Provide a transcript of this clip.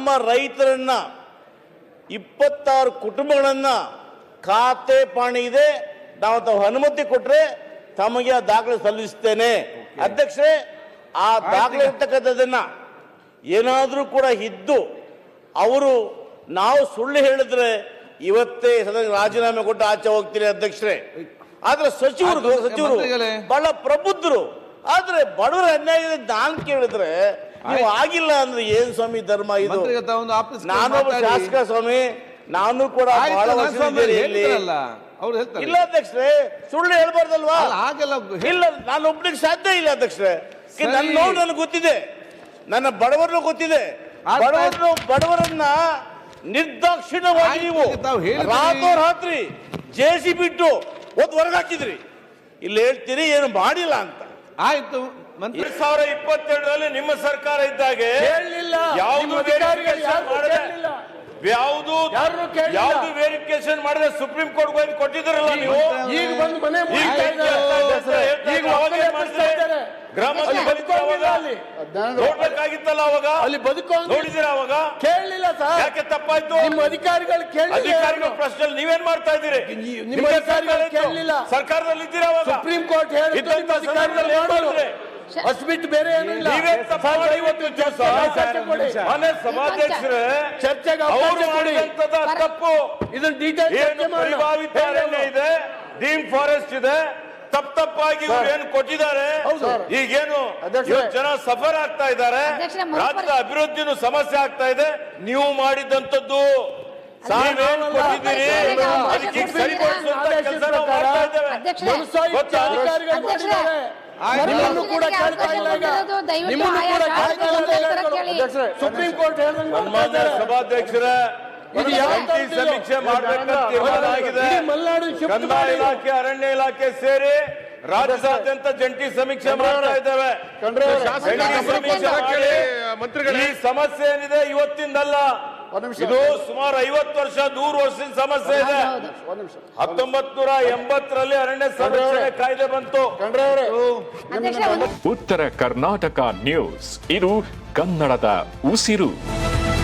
ನಮ್ಮ ರೈತರನ್ನ 26 ಕುಟುಂಬಗಳನ್ನ ಖಾತೆ ಪಾಣಿ ಇದೆ, ನಾವು ತಾವು ಅನುಮತಿ ಕೊಟ್ಟರೆ ತಮಗೆ ಆ ದಾಖಲೆ ಸಲ್ಲಿಸ್ತೇನೆ. ಅಧ್ಯಕ್ಷರೇ, ಆ ದಾಖಲೆ ಇರ್ತಕ್ಕಂಥದ್ದನ್ನ ಏನಾದರೂ ಕೂಡ ಇದ್ದು ಅವರು ನಾವು ಸುಳ್ಳು ಹೇಳಿದ್ರೆ ಇವತ್ತೇ ರಾಜೀನಾಮೆ ಕೊಟ್ಟು ಆಚೆ ಹೋಗ್ತೀನಿ ಅಧ್ಯಕ್ಷರೇ. ಆದ್ರೆ ಸಚಿವರು ಬಹಳ ಪ್ರಬುದ್ಧರು, ಆದ್ರೆ ಬಡವರ ಅನ್ಯಾಯ ನಾನು ಕೇಳಿದ್ರೆ ನೀವು ಆಗಿಲ್ಲ ಅಂದ್ರೆ ಏನ್ ಸ್ವಾಮಿ ಧರ್ಮ ಇದು? ನಾನೊಬ್ಬ ಶಾಸಕ ಸ್ವಾಮಿ, ನಾನು ಕೂಡ ಬಹಳ ಇಲ್ಲ ಅಧ್ಯಕ್ಷರೇ, ಸುಳ್ಳು ಹೇಳ್ಬಾರ್ದಲ್ವಾ? ಇಲ್ಲ, ನಾನು ಒಬ್ಬನಿಗೆ ಸಾಧ್ಯ ಇಲ್ಲ ಅಧ್ಯಕ್ಷರೇ. ನನ್ನ ನೋವು ನನಗೆ ಗೊತ್ತಿದೆ, ನನ್ನ ಬಡವರನ್ನು ಗೊತ್ತಿದೆ. ಬಡವರನ್ನ ನಿರ್ದಾಕ್ಷಿಣ್ಯವಾಗಿ ನೀವು ರಾತ್ರಿ ಜೇಸಿ ಬಿಟ್ಟು ಹೊರಗೆ ಹಾಕಿದ್ರಿ. ಇಲ್ಲಿ ಹೇಳ್ತೀರಿ ಏನು ಮಾಡಿಲ್ಲ ಅಂತ. ಆಯ್ತು, 2022ರಲ್ಲಿ ನಿಮ್ಮ ಸರ್ಕಾರ ಇದ್ದಾಗೆ ಯಾವುದು ವೆರಿಫಿಕೇಶನ್ ಮಾಡಿದ್ರೆ ಸುಪ್ರೀಂ ಕೋರ್ಟ್ ಹೋಗಿ ಕೊಟ್ಟಿದ್ರಲ್ಲ ನೀವು. ಈಗ ಬಂದು ಮನೆ ನೋಡ್ಬೇಕಾಗಿತ್ತಲ್ಲ ಅವಾಗ, ಅಲ್ಲಿ ಬದುಕೋ ನೋಡಿದಿರ ಅವಾಗ? ಕೇಳಲಿಲ್ಲ ಸರ್. ಯಾಕೆ ತಪ್ಪಾಯ್ತು? ನಿಮ್ಮ ಅಧಿಕಾರಿಗಳು ಅಧಿಕಾರಿಗಳ ಪ್ರಶ್ನೆ ನೀವೇನ್ ಮಾಡ್ತಾ ಇದ್ದೀರಿ? ನಿಮ್ಮ ಅಧಿಕಾರಿಗಳು ಕೇಳಲಿಲ್ಲ. ಸರ್ಕಾರದಲ್ಲಿ ಇದ್ದೀರಾ ಅವಾಗ? ಸುಪ್ರೀಂ ಕೋರ್ಟ್ ಹೇಳಿದ್ರೆ ಅಷ್ಟ್ಬಿಟ್ಟು ಬೇರೆ ಏನಿಲ್ಲ. ಸಭಾಧ್ಯಕ್ಷರೇ, ಚರ್ಚೆಗೆ ತಪ್ಪು ಇದನ್ನ ಡೀಟೇಲ್ ಪರಿಭಾವಿತ ಅರಣ್ಯ ಇದೆ, ಡೀಮ್ ಫಾರೆಸ್ಟ್ ಇದೆ, ತಪ್ಪಾಗಿ ಏನು ಕೊಟ್ಟಿದ್ದಾರೆ. ಈಗೇನು ಜನ ಸಫರ್ ಆಗ್ತಾ ಇದ್ದಾರೆ, ರಾಜ್ಯದ ಅಭಿವೃದ್ಧಿನೂ ಸಮಸ್ಯೆ ಆಗ್ತಾ ಇದೆ. ನೀವು ಮಾಡಿದಂತದ್ದು ಕೊಟ್ಟಿದ್ದೀರಿ, ಅದಕ್ಕೆ ಸರಿಪಡಿಸುವಂತ ಕೆಲಸ ನಾವು ಮಾಡ್ತಾ ಇದ್ದೇವೆ. ನಿಮ್ಮನ್ನು ಕೂಡ ಕೇಳ್ತಾ ಇಲ್ಲ, ನಿಮ್ಮನ್ನು ಕೂಡ ಕೇಳ್ತಾ ಇಲ್ಲ. ಸುಪ್ರೀಂ ಕೋರ್ಟ್ ಹೇಳಿದಂಗೆ ಸಭಾಧ್ಯಕ್ಷರೇ, ಸಮೀಕ್ಷೆ ಮಾಡಬೇಕಂತ ತೀರ್ಮಾನ ಆಗಿದೆ. ಕಂದಾಯ ಇಲಾಖೆ, ಅರಣ್ಯ ಇಲಾಖೆ ಸೇರಿ ರಾಜ್ಯಾದ್ಯಂತ ಜಂಟಿ ಸಮೀಕ್ಷೆ ಮಾಡ್ತಾ ಇದ್ದೇವೆ. ಈ ಸಮಸ್ಯೆ ಏನಿದೆ ಇವತ್ತಿಂದಲ್ಲ, ಇದು ಸುಮಾರು 50 ವರ್ಷ 100 ವರ್ಷದ ಸಮಸ್ಯೆ ಇದೆ. 1980ರಲ್ಲಿ ಅರಣ್ಯ ಸಂರಕ್ಷಣೆ ಕಾಯ್ದೆ ಬಂತು. ಉತ್ತರ ಕರ್ನಾಟಕ ನ್ಯೂಸ್, ಇದು ಕನ್ನಡದ ಉಸಿರು.